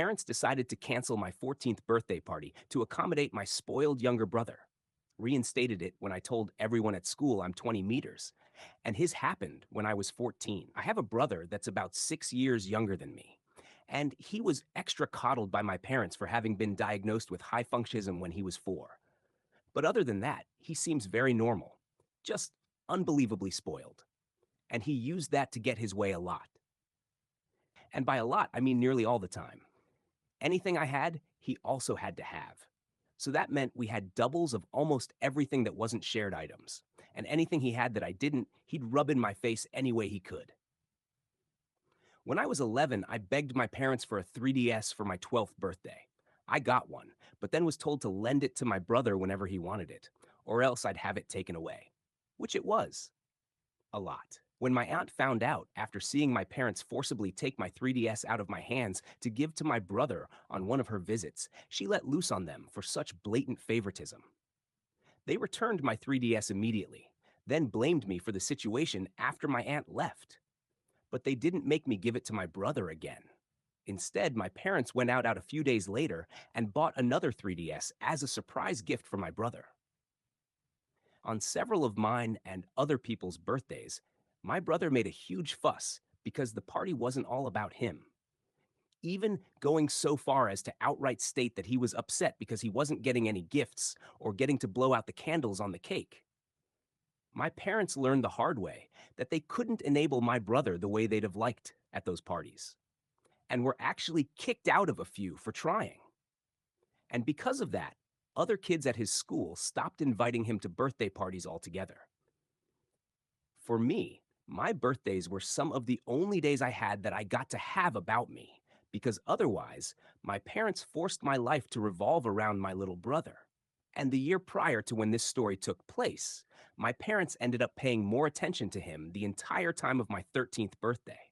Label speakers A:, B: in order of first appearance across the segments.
A: parents decided to cancel my 14th birthday party to accommodate my spoiled younger brother. Reinstated it when I told everyone at school I'm 20 meters. And his happened when I was 14. I have a brother that's about 6 years younger than me. And he was extra coddled by my parents for having been diagnosed with high functionism when he was 4. But other than that, he seems very normal, just unbelievably spoiled. And he used that to get his way a lot. And by a lot, I mean nearly all the time. Anything I had, he also had to have. So that meant we had doubles of almost everything that wasn't shared items. And anything he had that I didn't, he'd rub in my face any way he could. When I was 11, I begged my parents for a 3DS for my 12th birthday. I got one, but then was told to lend it to my brother whenever he wanted it, or else I'd have it taken away. Which it was. A lot. When my aunt found out after seeing my parents forcibly take my 3DS out of my hands to give to my brother on one of her visits, she let loose on them for such blatant favoritism. They returned my 3DS immediately, then blamed me for the situation after my aunt left. But they didn't make me give it to my brother again. Instead, my parents went out a few days later and bought another 3DS as a surprise gift for my brother. On several of mine and other people's birthdays, my brother made a huge fuss because the party wasn't all about him, even going so far as to outright state that he was upset because he wasn't getting any gifts or getting to blow out the candles on the cake. My parents learned the hard way that they couldn't enable my brother the way they'd have liked at those parties, and were actually kicked out of a few for trying. And because of that, other kids at his school stopped inviting him to birthday parties altogether. For me, my birthdays were some of the only days I had that I got to have about me, because otherwise, my parents forced my life to revolve around my little brother. And the year prior to when this story took place, my parents ended up paying more attention to him the entire time of my 13th birthday,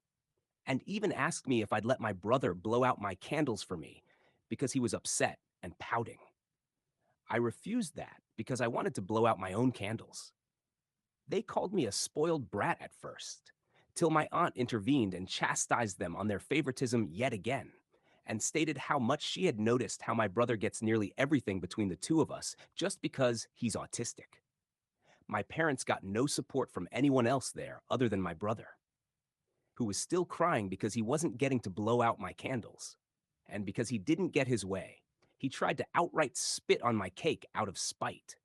A: and even asked me if I'd let my brother blow out my candles for me because he was upset and pouting. I refused that because I wanted to blow out my own candles. They called me a spoiled brat at first, till my aunt intervened and chastised them on their favoritism yet again, and stated how much she had noticed how my brother gets nearly everything between the two of us just because he's autistic. My parents got no support from anyone else there other than my brother, who was still crying because he wasn't getting to blow out my candles. And because he didn't get his way, he tried to outright spit on my cake out of spite.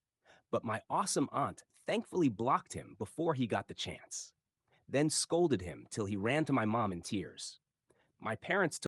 A: But my awesome aunt thankfully blocked him before he got the chance, then scolded him till he ran to my mom in tears. My parents took